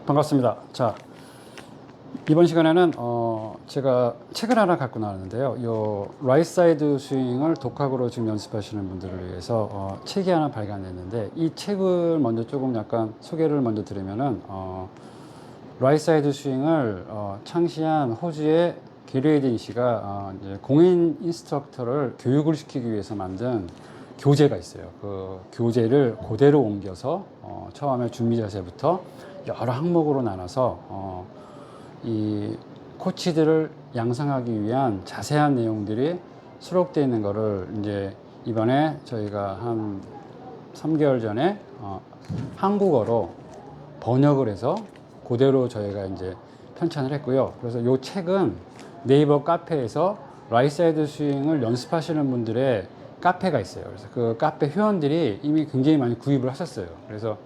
반갑습니다. 자, 이번 시간에는 제가 책을 하나 갖고 나왔는데요. 요 라이트 사이드 스윙을 독학으로 지금 연습하시는 분들을 위해서 책이 하나 발간됐는데, 이 책을 먼저 조금 약간 소개를 먼저 드리면은 라이트 사이드 스윙을 창시한 호주의 게리 씨가 이제 공인 인스트럭터를 교육을 시키기 위해서 만든 교재가 있어요. 그 교재를 그대로 옮겨서 처음에 준비 자세부터 여러 항목으로 나눠서 이 코치들을 양성하기 위한 자세한 내용들이 수록되어 있는 거를 이제 이번에 저희가 한 3개월 전에 한국어로 번역을 해서 그대로 저희가 이제 편찬을 했고요. 그래서 이 책은 네이버 카페에서 라이트 사이드 스윙을 연습하시는 분들의 카페가 있어요. 그래서 그 카페 회원들이 이미 굉장히 많이 구입을 하셨어요. 그래서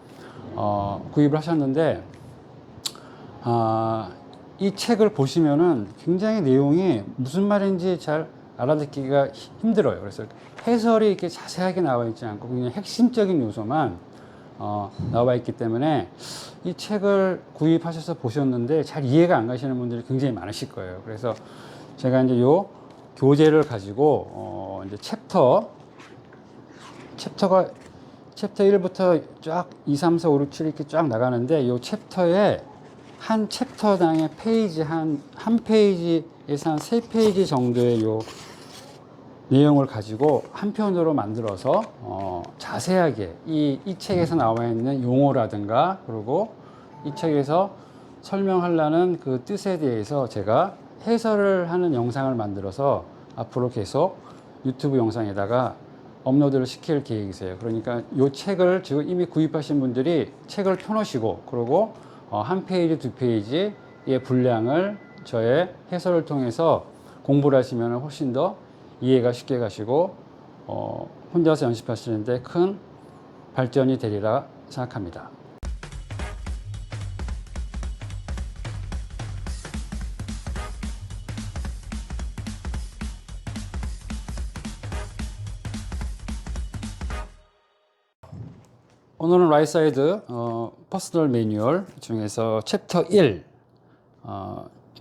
구입을 하셨는데 이 책을 보시면은 굉장히 내용이 무슨 말인지 잘 알아듣기가 힘들어요. 그래서 해설이 이렇게 자세하게 나와 있지 않고 그냥 핵심적인 요소만 나와 있기 때문에 이 책을 구입하셔서 보셨는데 잘 이해가 안 가시는 분들이 굉장히 많으실 거예요. 그래서 제가 이제 요 교재를 가지고 이제 챕터 1부터 쫙 2, 3, 4, 5, 6, 7 이렇게 쫙 나가는데 요 챕터에 한 챕터당의 페이지 한 페이지에서 한 3페이지 정도의 요 내용을 가지고 한 편으로 만들어서 자세하게 이 책에서 나와 있는 용어라든가 그리고 이 책에서 설명하려는 그 뜻에 대해서 제가 해설을 하는 영상을 만들어서 앞으로 계속 유튜브 영상에다가 업로드를 시킬 계획이세요. 그러니까 이 책을 지금 이미 구입하신 분들이 책을 펴놓으시고 그리고 한 페이지, 두 페이지의 분량을 저의 해설을 통해서 공부를 하시면 훨씬 더 이해가 쉽게 가시고 혼자서 연습하시는데 큰 발전이 되리라 생각합니다. 오늘은 라이트 사이드 퍼스널 매뉴얼 중에서 챕터 1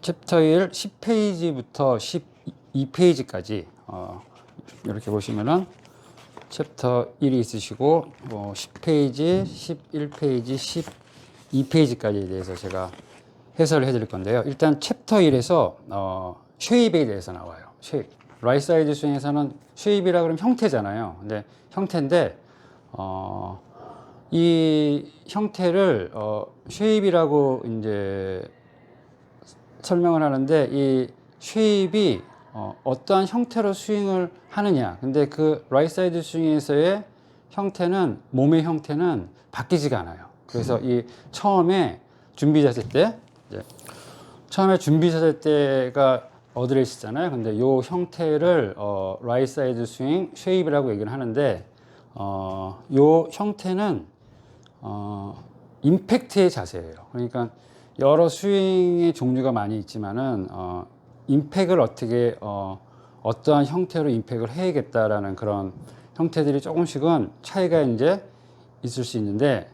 10페이지부터 12페이지까지 이렇게 보시면은 챕터 1이 있으시고 10페이지, 11페이지, 12페이지까지에 대해서 제가 해설을 해드릴 건데요. 일단 챕터 1에서 쉐입에 대해서 나와요. 쉐입. 라이트 사이드 스윙에서는 쉐입이라 그러면 형태잖아요. 근데 형태인데 이 형태를 쉐입이라고 이제 설명을 하는데 이 쉐입이 어떠한 형태로 스윙을 하느냐. 근데 그 라이트 사이드 스윙에서의 형태는 몸의 형태는 바뀌지가 않아요. 그래서 이 처음에 준비 자세 때 처음에 준비 자세 때가 어드레스잖아요. 근데 이 형태를 라이트 사이드 스윙 쉐입이라고 얘기를 하는데 이 형태는 임팩트의 자세예요. 그러니까 여러 스윙의 종류가 많이 있지만은 임팩을 어떻게 어떠한 형태로 임팩을 해야겠다라는 그런 형태들이 조금씩은 차이가 이제 있을 수 있는데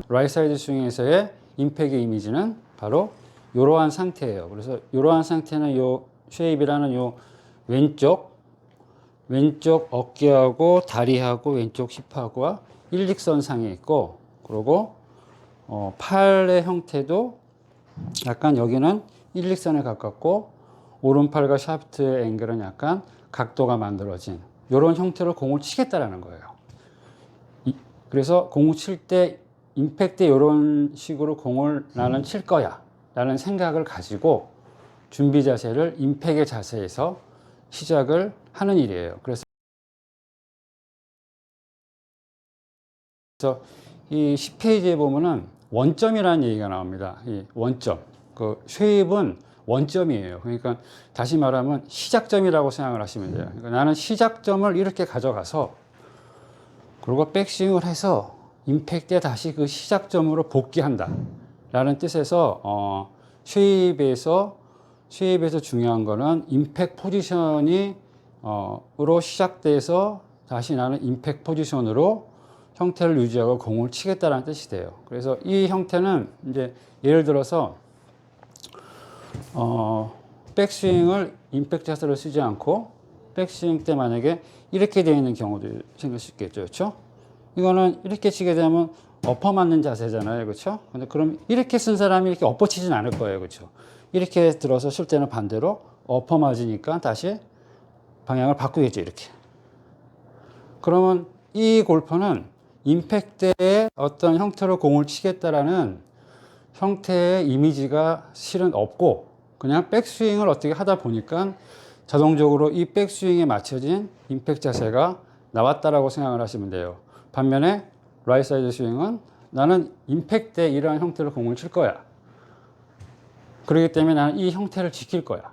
라이트 사이드 스윙에서의 임팩의 이미지는 바로 이러한 상태예요. 그래서 이러한 상태는 요 쉐입이라는 요 왼쪽 어깨하고 다리하고 왼쪽 힙하고와 일직선상에 있고 그리고 팔의 형태도 약간 여기는 일직선에 가깝고 오른팔과 샤프트의 앵글은 약간 각도가 만들어진 이런 형태로 공을 치겠다라는 거예요. 그래서 공을 칠 때 임팩트 이런 식으로 공을 나는 칠 거야 라는 생각을 가지고 준비 자세를 임팩의 자세에서 시작을 하는 일이에요. 그래서 이 10페이지에 보면은 원점이라는 얘기가 나옵니다. 이 원점. 그 쉐입은 원점이에요. 그러니까 다시 말하면 시작점이라고 생각을 하시면 돼요. 그러니까 나는 시작점을 이렇게 가져가서 그리고 백스윙을 해서 임팩트에 다시 그 시작점으로 복귀한다. 라는 뜻에서 쉐입에서 중요한 거는 임팩트 포지션이 으로 시작돼서 다시 나는 임팩트 포지션으로 형태를 유지하고 공을 치겠다라는 뜻이 돼요. 그래서 이 형태는 이제 예를 들어서 백스윙을 임팩트 자세로 쓰지 않고 백스윙 때 만약에 이렇게 되어 있는 경우도 생길 수 있겠죠. 그렇죠? 이거는 이렇게 치게 되면 엎어 맞는 자세잖아요. 그렇죠? 근데 그럼 이렇게 쓴 사람이 이렇게 엎어 치진 않을 거예요. 그렇죠? 이렇게 들어서 칠 때는 반대로 엎어 맞으니까 다시 방향을 바꾸겠죠. 이렇게. 그러면 이 골퍼는 임팩트의 어떤 형태로 공을 치겠다라는 형태의 이미지가 실은 없고 그냥 백스윙을 어떻게 하다 보니까 자동적으로 이 백스윙에 맞춰진 임팩트 자세가 나왔다라고 생각을 하시면 돼요. 반면에 라이트 사이드 스윙은 나는 임팩트에 이러한 형태로 공을 칠 거야. 그렇기 때문에 나는 이 형태를 지킬 거야.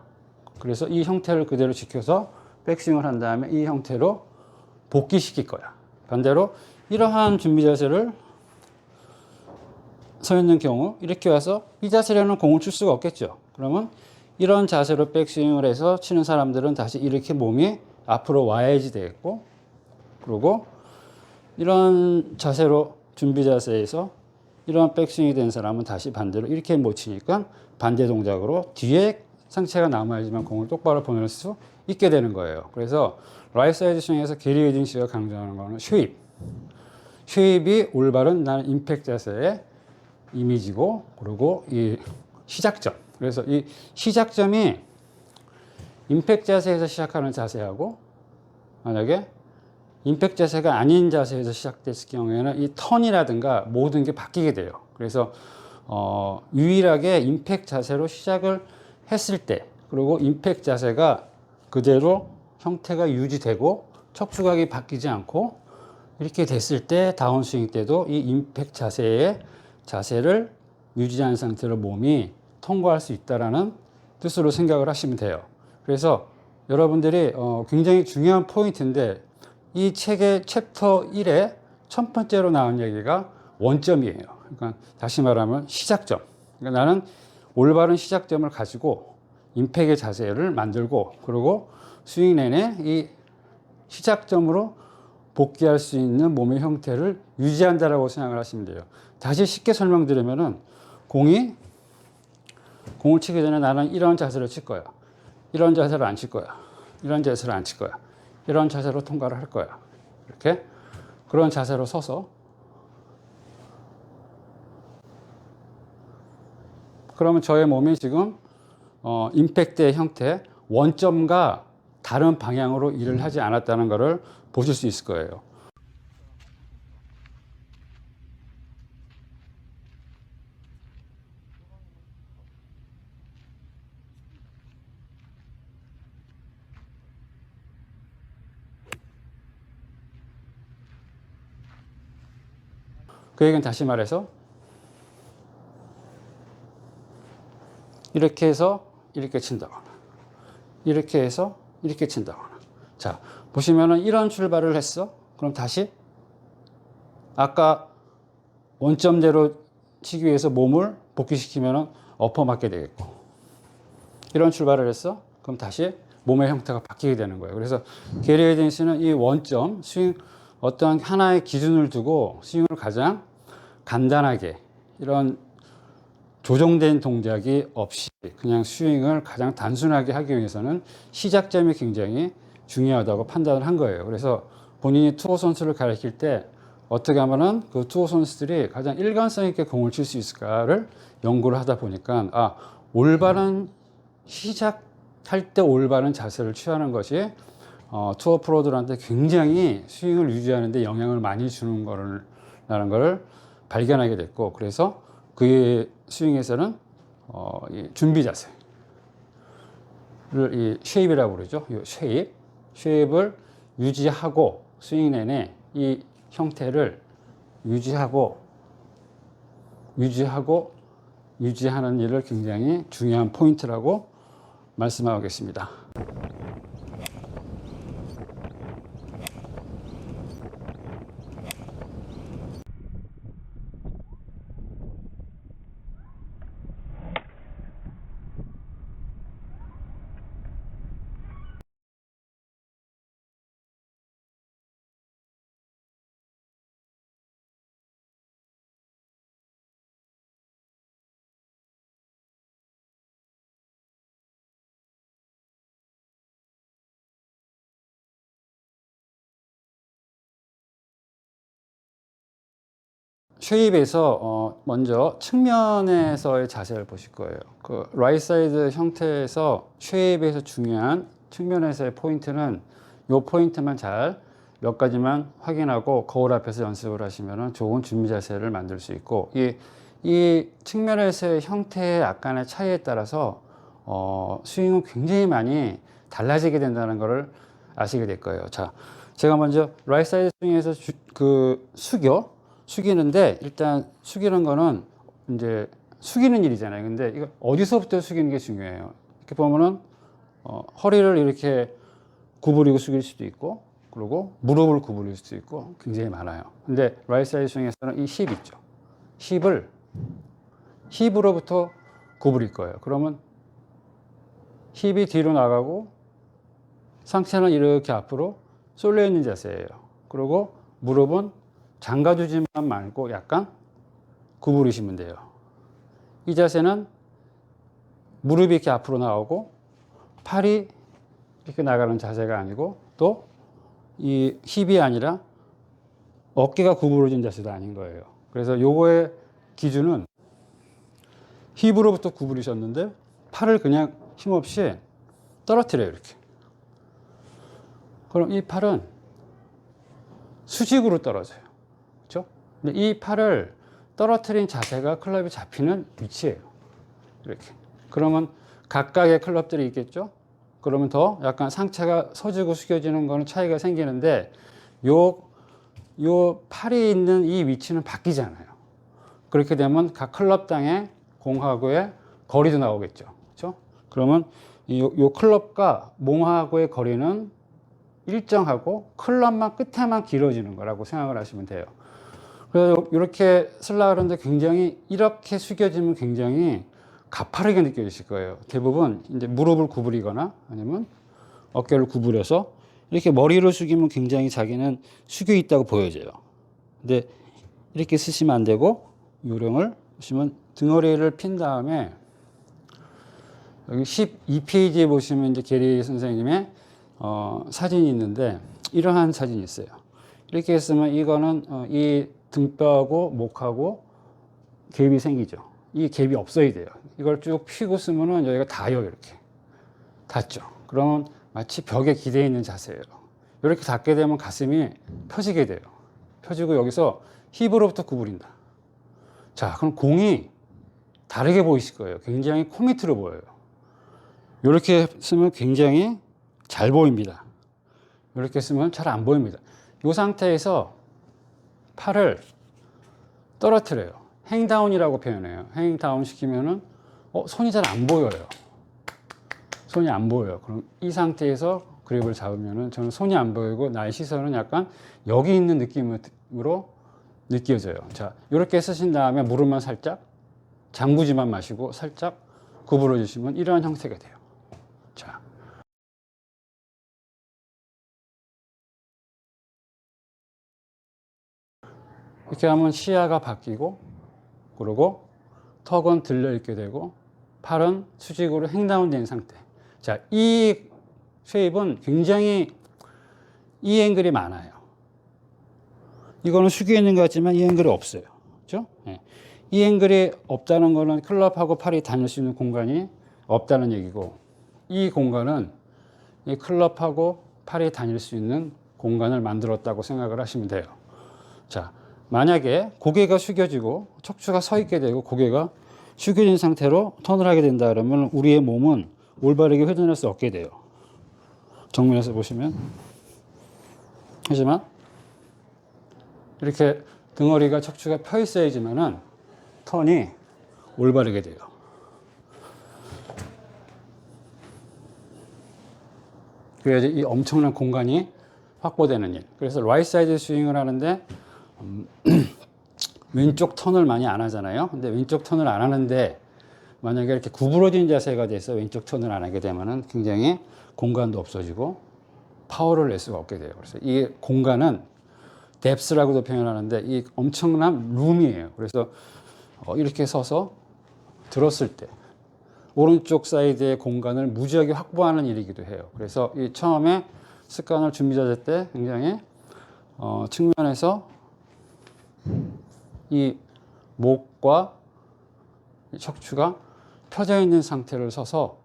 그래서 이 형태를 그대로 지켜서 백스윙을 한 다음에 이 형태로 복귀시킬 거야. 반대로 이러한 준비 자세를 서 있는 경우 이렇게 와서 이 자세로는 공을 칠 수가 없겠죠. 그러면 이런 자세로 백스윙을 해서 치는 사람들은 다시 이렇게 몸이 앞으로 와야지 되겠고, 그리고 이런 자세로 준비 자세에서 이런 백스윙이 된 사람은 다시 반대로 이렇게 못 치니까 반대 동작으로 뒤에 상체가 남아야지만 공을 똑바로 보낼 수 있게 되는 거예요. 그래서 라이트 사이드 스윙에서 게리 웨딩 씨가 강조하는 거는 쉐입. 쉐입이 올바른 나는 임팩트 자세의 이미지고, 그리고 이 시작점. 그래서 이 시작점이 임팩트 자세에서 시작하는 자세하고 만약에 임팩트 자세가 아닌 자세에서 시작됐을 경우에는 이 턴이라든가 모든 게 바뀌게 돼요. 그래서 유일하게 임팩트 자세로 시작을 했을 때, 그리고 임팩트 자세가 그대로 형태가 유지되고 척추각이 바뀌지 않고 이렇게 됐을 때 다운스윙 때도 이 임팩트 자세를 유지한 상태로 몸이 통과할 수 있다라는 뜻으로 생각을 하시면 돼요. 그래서 여러분들이 굉장히 중요한 포인트인데 이 책의 챕터 1에 첫 번째로 나온 얘기가 원점이에요. 그러니까 다시 말하면 시작점. 그러니까 나는 올바른 시작점을 가지고 임팩트의 자세를 만들고, 그리고 스윙 내내 이 시작점으로 복귀할 수 있는 몸의 형태를 유지한다라고 생각을 하시면 돼요. 다시 쉽게 설명드리면은 공을 치기 전에 나는 이런 자세로 칠 거야. 이런 자세로 안 칠 거야. 이런 자세로 안 칠 거야. 이런 자세로 통과를 할 거야. 이렇게 그런 자세로 서서, 그러면 저의 몸이 지금 임팩트의 형태, 원점과 다른 방향으로 일을 하지 않았다는 것을 보실 수 있을 거예요. 그 얘기는 다시 말해서 이렇게 해서 이렇게 친다거나 이렇게 해서 이렇게 친다거나. 자, 보시면은 이런 출발을 했어. 그럼 다시 아까 원점대로 치기 위해서 몸을 복귀시키면은 엎어 맞게 되겠고, 이런 출발을 했어. 그럼 다시 몸의 형태가 바뀌게 되는 거예요. 그래서 게리 웨딩스는 이 원점 스윙 어떠한 하나의 기준을 두고 스윙을 가장 간단하게 이런 조정된 동작이 없이 그냥 스윙을 가장 단순하게 하기 위해서는 시작점이 굉장히 중요하다고 판단을 한 거예요. 그래서 본인이 투어 선수를 가르칠 때 어떻게 하면은 그 투어 선수들이 가장 일관성 있게 공을 칠 수 있을까를 연구를 하다 보니까 올바른 시작할 때 올바른 자세를 취하는 것이 투어 프로들한테 굉장히 스윙을 유지하는 데 영향을 많이 주는 거라는 걸 발견하게 됐고, 그래서 그의 스윙에서는 이 준비 자세를 이 쉐입이라고 그러죠. 이 쉐입을 유지하고 스윙 내내 이 형태를 유지하는 일을 굉장히 중요한 포인트라고 말씀하겠습니다. 쉐입에서 먼저 측면에서의 자세를 보실 거예요. 그 라이트 사이드 형태에서 쉐입에서 중요한 측면에서의 포인트는 요 포인트만 잘 몇 가지만 확인하고 거울 앞에서 연습을 하시면 좋은 준비 자세를 만들 수 있고, 이 측면에서의 형태의 약간의 차이에 따라서 스윙은 굉장히 많이 달라지게 된다는 것을 아시게 될 거예요. 자, 제가 먼저 라이트 사이드 스윙에서 숙이는데, 일단 숙이는 거는 이제 숙이는 일이잖아요. 근데 이거 어디서부터 숙이는 게 중요해요. 이렇게 보면은 허리를 이렇게 구부리고 숙일 수도 있고, 그리고 무릎을 구부릴 수도 있고, 굉장히 많아요. 근데 라이트 사이드 스윙에서는 이 힙 있죠. 힙으로부터 구부릴 거예요. 그러면 힙이 뒤로 나가고 상체는 이렇게 앞으로 쏠려 있는 자세예요. 그리고 무릎은 잠가주지만 말고 약간 구부리시면 돼요. 이 자세는 무릎이 이렇게 앞으로 나오고 팔이 이렇게 나가는 자세가 아니고, 또 이 힙이 아니라 어깨가 구부러진 자세도 아닌 거예요. 그래서 요거의 기준은 힙으로부터 구부리셨는데 팔을 그냥 힘없이 떨어뜨려요, 이렇게. 그럼 이 팔은 수직으로 떨어져요. 그렇죠? 근데 이 팔을 떨어뜨린 자세가 클럽이 잡히는 위치예요. 이렇게. 그러면 각각의 클럽들이 있겠죠? 그러면 더 약간 상체가 서지고 숙여지는 거는 차이가 생기는데, 요 팔이 있는 이 위치는 바뀌잖아요. 그렇게 되면 각 클럽당의 공하고의 거리도 나오겠죠. 그렇죠? 그러면 요 클럽과 몽하고의 거리는 일정하고 클럽만 끝에만 길어지는 거라고 생각을 하시면 돼요. 그래서 이렇게 쓰려고 하는데 굉장히 이렇게 숙여지면 굉장히 가파르게 느껴지실 거예요. 대부분 이제 무릎을 구부리거나 아니면 어깨를 구부려서 이렇게 머리를 숙이면 굉장히 자기는 숙여 있다고 보여져요. 근데 이렇게 쓰시면 안 되고, 요령을 보시면 등허리를 핀 다음에 여기 12페이지에 보시면 이제 게리 선생님의 사진이 있는데, 이러한 사진이 있어요. 이렇게 했으면 이거는 이 등뼈하고 목하고 갭이 생기죠. 이 갭이 없어야 돼요. 이걸 쭉 펴고 쓰면은 여기가 닿아요, 이렇게. 닿죠. 그러면 마치 벽에 기대 있는 자세예요. 이렇게 닿게 되면 가슴이 펴지게 돼요. 펴지고 여기서 힙으로부터 구부린다. 자, 그럼 공이 다르게 보이실 거예요. 굉장히 코미트로 보여요. 이렇게 쓰면 굉장히 잘 보입니다. 이렇게 쓰면 잘 안 보입니다. 이 상태에서 팔을 떨어뜨려요. 행다운이라고 표현해요. 행다운 시키면은 손이 잘 안 보여요. 손이 안 보여요. 그럼 이 상태에서 그립을 잡으면은 저는 손이 안 보이고 나의 시선은 약간 여기 있는 느낌으로 느껴져요. 자, 이렇게 쓰신 다음에 무릎만 살짝 잠그지만 마시고 살짝 구부러 주시면 이러한 형태가 돼요. 자. 이렇게 하면 시야가 바뀌고, 그리고 턱은 들려 있게 되고, 팔은 수직으로 행다운 된 상태. 자, 이 쉐입은 굉장히 이 앵글이 많아요. 이거는 숙여 있는 것 같지만 이 앵글이 없어요. 그렇죠? 네. 이 앵글이 없다는 거는 클럽하고 팔이 다닐 수 있는 공간이 없다는 얘기고, 이 공간은 이 클럽하고 팔이 다닐 수 있는 공간을 만들었다고 생각을 하시면 돼요. 자, 만약에 고개가 숙여지고 척추가 서 있게 되고 고개가 숙여진 상태로 턴을 하게 된다 그러면 우리의 몸은 올바르게 회전할 수 없게 돼요. 정면에서 보시면. 하지만 이렇게 등허리가 척추가 펴 있어야지만은 턴이 올바르게 돼요. 그래야지 이 엄청난 공간이 확보되는 일. 그래서 라이트 사이드 스윙을 하는데 왼쪽 턴을 많이 안 하잖아요. 근데 왼쪽 턴을 안 하는데 만약에 이렇게 구부러진 자세가 돼서 왼쪽 턴을 안 하게 되면은 굉장히 공간도 없어지고 파워를 낼 수가 없게 돼요. 그래서 이 공간은 뎁스라고도 표현하는데 이 엄청난 룸이에요. 그래서 이렇게 서서 들었을 때 오른쪽 사이드의 공간을 무지하게 확보하는 일이기도 해요. 그래서 이 처음에 습관을 준비 자세 때 굉장히 측면에서 이 목과 척추가 펴져 있는 상태를 서서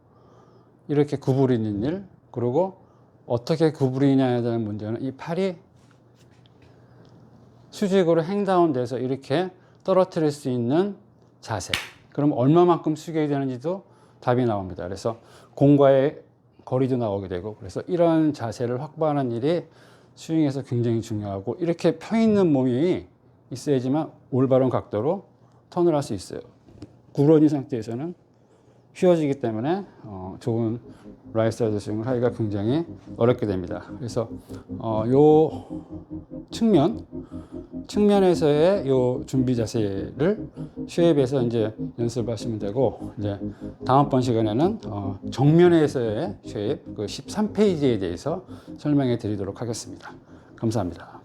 이렇게 구부리는 일, 그리고 어떻게 구부리냐에 대한 문제는 이 팔이 수직으로 행다운돼서 이렇게 떨어뜨릴 수 있는 자세. 그럼 얼마만큼 숙여야 되는지도 답이 나옵니다. 그래서 공과의 거리도 나오게 되고, 그래서 이런 자세를 확보하는 일이 스윙에서 굉장히 중요하고, 이렇게 펴 있는 몸이 있어야지만 올바른 각도로 턴을 할 수 있어요. 구부러진 상태에서는 휘어지기 때문에 좋은 라이트 사이드 스윙을 하기가 굉장히 어렵게 됩니다. 그래서 요 측면에서의 요 준비 자세를 쉐입에서 이제 연습하시면 되고, 이제 다음번 시간에는 정면에서의 쉐입 그 13페이지에 대해서 설명해 드리도록 하겠습니다. 감사합니다.